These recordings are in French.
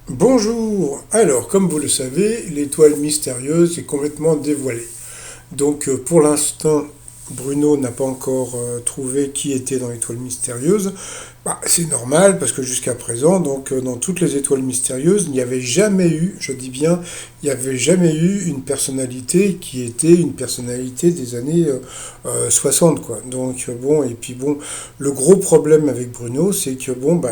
Bonjour. Alors, comme vous le savez, l'étoile mystérieuse est complètement dévoilée. Donc, pour l'instant, Bruno n'a pas encore trouvé qui était dans l'étoile mystérieuse. Bah, c'est normal parce que jusqu'à présent, dans toutes les étoiles mystérieuses, il n'y avait jamais eu, je dis bien, il n'y avait jamais eu une personnalité qui était une personnalité des années 60, quoi. Donc bon, et puis bon, le gros problème avec Bruno, c'est que bon, bah,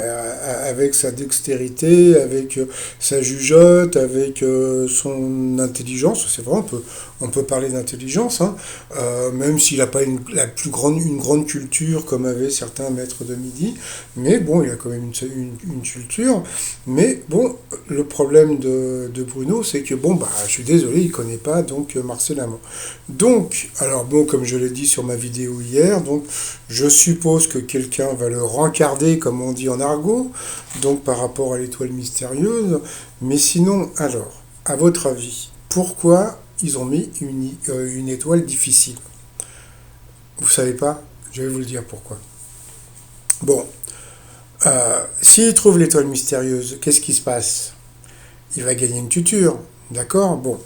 avec sa dextérité, avec sa jugeote, avec son intelligence, c'est vrai, on peut parler d'intelligence, hein, même s'il n'a pas une grande culture comme avaient certains maîtres de midi, mais bon, il a quand même une culture. Mais bon, le problème de Bruno, c'est que bon, bah, je suis désolé, il connaît pas donc Marcel Amont. Donc, alors bon, comme je l'ai dit sur ma vidéo hier, donc je suppose que quelqu'un va le rencarder, comme on dit en argot, donc par rapport à l'étoile mystérieuse. Mais sinon, alors, à votre avis, pourquoi ils ont mis une étoile difficile? Vous savez pas? Je vais vous le dire pourquoi. Bon, s'il trouve l'étoile mystérieuse, qu'est-ce qui se passe? Il va gagner une tuture, d'accord? Bon,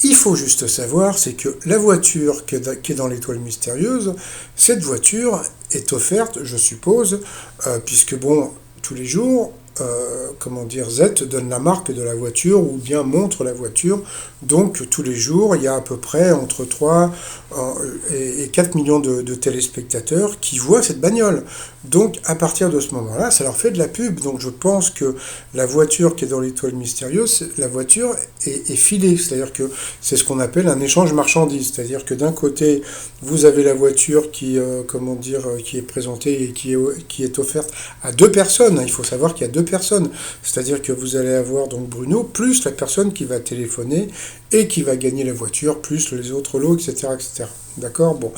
il faut juste savoir, c'est que la voiture qui est dans l'étoile mystérieuse, cette voiture est offerte, je suppose, puisque bon, tous les jours, comment dire, Z donne la marque de la voiture ou bien montre la voiture. Donc tous les jours, il y a à peu près entre 3 et 4 millions de téléspectateurs qui voient cette bagnole. Donc à partir de ce moment-là, ça leur fait de la pub. Donc je pense que la voiture qui est dans l'étoile mystérieuse, la voiture est filée. C'est-à-dire que c'est ce qu'on appelle un échange marchandise. C'est-à-dire que d'un côté, vous avez la voiture comment dire, qui est présentée et qui est offerte à deux personnes. Il faut savoir qu'il y a deux personnes. C'est-à-dire que vous allez avoir donc Bruno plus la personne qui va téléphoner et qui va gagner la voiture, plus les autres lots, etc. etc. D'accord. Bon.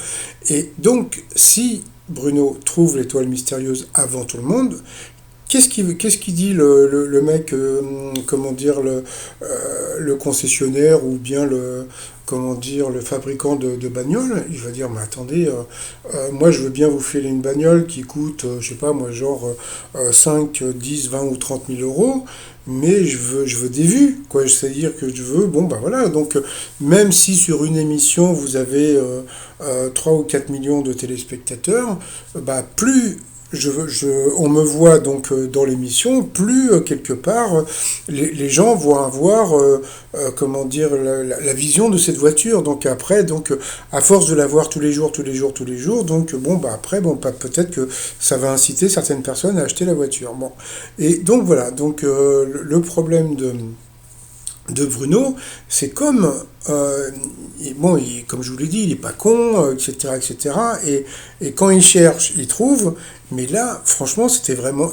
Et donc, si Bruno trouve l'étoile mystérieuse avant tout le monde, qu'est-ce qui dit le mec, comment dire, le concessionnaire ou bien comment dire, le fabricant de bagnoles? Il va dire, mais attendez, moi je veux bien vous filer une bagnole qui coûte, je sais pas moi, genre 5, 10, 20 ou 30 000 euros, mais je veux des vues, quoi. C'est-à-dire que je veux, bon, bah voilà, donc même si sur une émission vous avez 3 ou 4 millions de téléspectateurs, bah plus on me voit donc dans l'émission, plus quelque part les gens vont avoir comment dire la vision de cette voiture. Donc après, donc à force de la voir tous les jours, tous les jours, tous les jours, donc bon bah après bon bah, peut-être que ça va inciter certaines personnes à acheter la voiture. Bon, et donc voilà, donc le problème de Bruno, c'est comme bon, comme je vous l'ai dit, il est pas con, etc., etc. Et, cetera. Et quand il cherche, il trouve. Mais là, franchement, c'était vraiment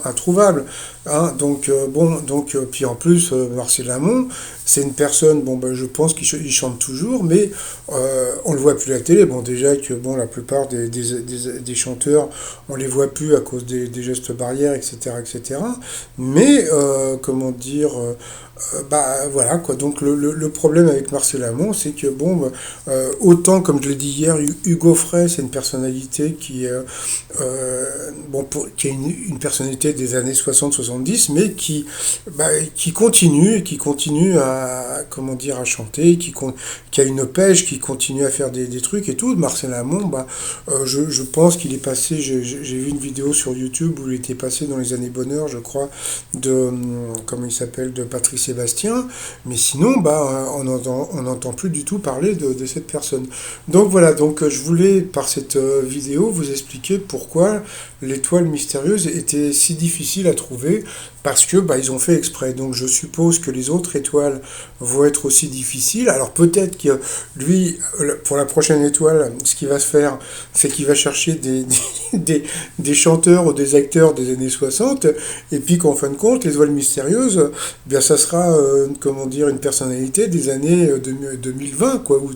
introuvable. Hein. Donc bon, donc puis en plus, Marcel Amont, c'est une personne, bon, ben, je pense qu'il chante toujours, mais on le voit plus à la télé. Bon, déjà que bon, la plupart des chanteurs, on les voit plus à cause des gestes barrières, etc., etc. Mais comment dire, bah voilà quoi. Donc le problème avec Marcel Amont, c'est que bon, autant comme je l'ai dit hier, Hugo Frey, c'est une personnalité bon, qui a une personnalité des années 60-70, mais qui continue à comment dire à chanter, qui a une pêche, qui continue à faire des trucs et tout. Marcel Amont, bah, je pense qu'il est passé. J'ai vu une vidéo sur YouTube où il était passé dans les années bonheur, je crois, comment il s'appelle, de Patrice Sébastien, mais sinon, bah, on n'entend plus du tout parler de cette personne. Donc voilà, donc je voulais par cette vidéo vous expliquer pourquoi l'étoile mystérieuse était si difficile à trouver, parce que bah, ils ont fait exprès. Donc je suppose que les autres étoiles vont être aussi difficiles. Alors peut-être que lui, pour la prochaine étoile, ce qu'il va se faire, c'est qu'il va chercher des chanteurs ou des acteurs des années 60, et puis qu'en fin de compte, l'étoile mystérieuse, eh bien ça sera, comment dire, une personnalité des années 2020, quoi. Vous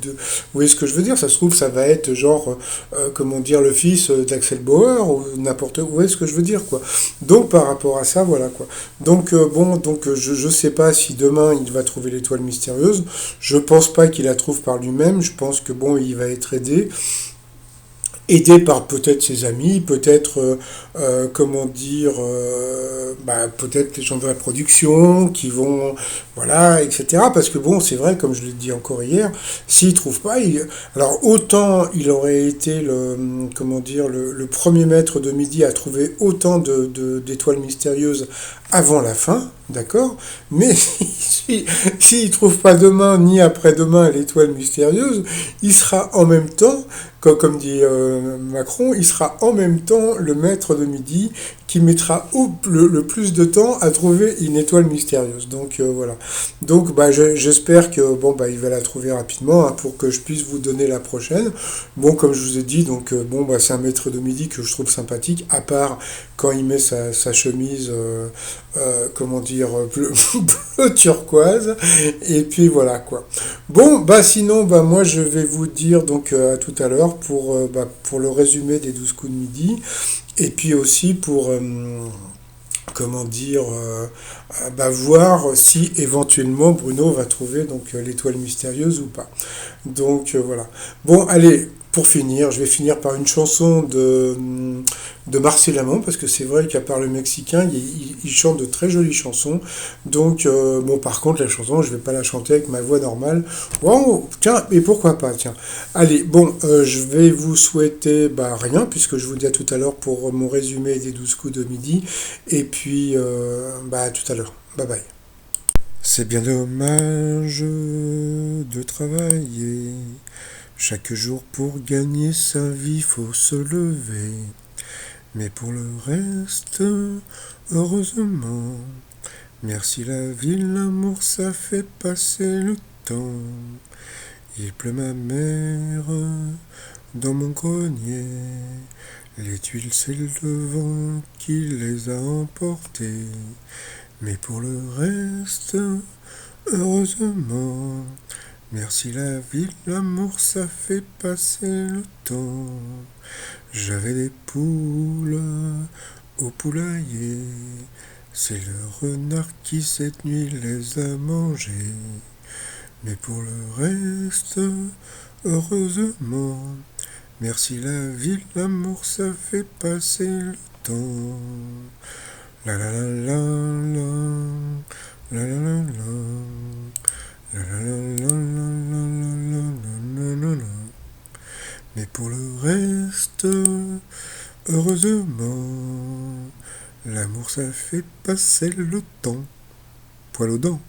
voyez ce que je veux dire? Ça se trouve, ça va être genre, comment dire, le fils d'Axel Bauer, ou n'importe où. Vous voyez ce que je veux dire, quoi. Donc par rapport à ça, voilà, quoi. Donc bon, donc je sais pas si demain il va trouver l'étoile mystérieuse. Je pense pas qu'il la trouve par lui-même. Je pense que bon, il va être aidé. aidé par peut-être ses amis, peut-être, comment dire, peut-être les gens de la production qui vont, voilà, etc. Parce que bon, c'est vrai, comme je l'ai dit encore hier, s'il trouve pas, alors autant il aurait été comment dire, le premier maître de midi à trouver autant d'étoiles mystérieuses avant la fin, d'accord? Mais s'il trouve pas demain ni après-demain l'étoile mystérieuse, il sera en même temps, comme dit Macron, il sera en même temps le maître de midi qui mettra le plus de temps à trouver une étoile mystérieuse. Donc voilà. Donc j'espère que bon il va la trouver rapidement, hein, pour que je puisse vous donner la prochaine. Bon, comme je vous ai dit, donc c'est un maître de midi que je trouve sympathique, à part quand il met sa chemise, comment dire, bleu turquoise. Et puis voilà quoi. Bon, sinon, moi je vais vous dire donc à tout à l'heure pour le résumé des 12 coups de midi. Et puis aussi pour, comment dire, voir si éventuellement Bruno va trouver donc l'étoile mystérieuse ou pas. Donc voilà. Bon, allez, pour finir, je vais finir par une chanson de Marcel Amont, parce que c'est vrai qu'à part le mexicain, il chante de très jolies chansons. Donc, par contre, la chanson, je vais pas la chanter avec ma voix normale. Wow, tiens, et pourquoi pas, tiens. Allez, bon, je vais vous souhaiter rien, puisque je vous dis à tout à l'heure pour mon résumé des 12 coups de midi. Et puis, à tout à l'heure. Bye bye. C'est bien dommage de travailler. Chaque jour pour gagner sa vie, faut se lever. Mais pour le reste, heureusement, merci la vie, l'amour, ça fait passer le temps. Il pleut ma mère dans mon grenier. Les tuiles, c'est le vent qui les a emportées. Mais pour le reste, heureusement, merci la vie, l'amour, ça fait passer le temps. J'avais des poules au poulailler, c'est le renard qui cette nuit les a mangées. Mais pour le reste, heureusement, merci la vie, l'amour, ça fait passer le temps. La la la la la, la la la la, la la la la la la la. Mais pour le reste, heureusement, l'amour ça fait passer le temps. Poil aux dents.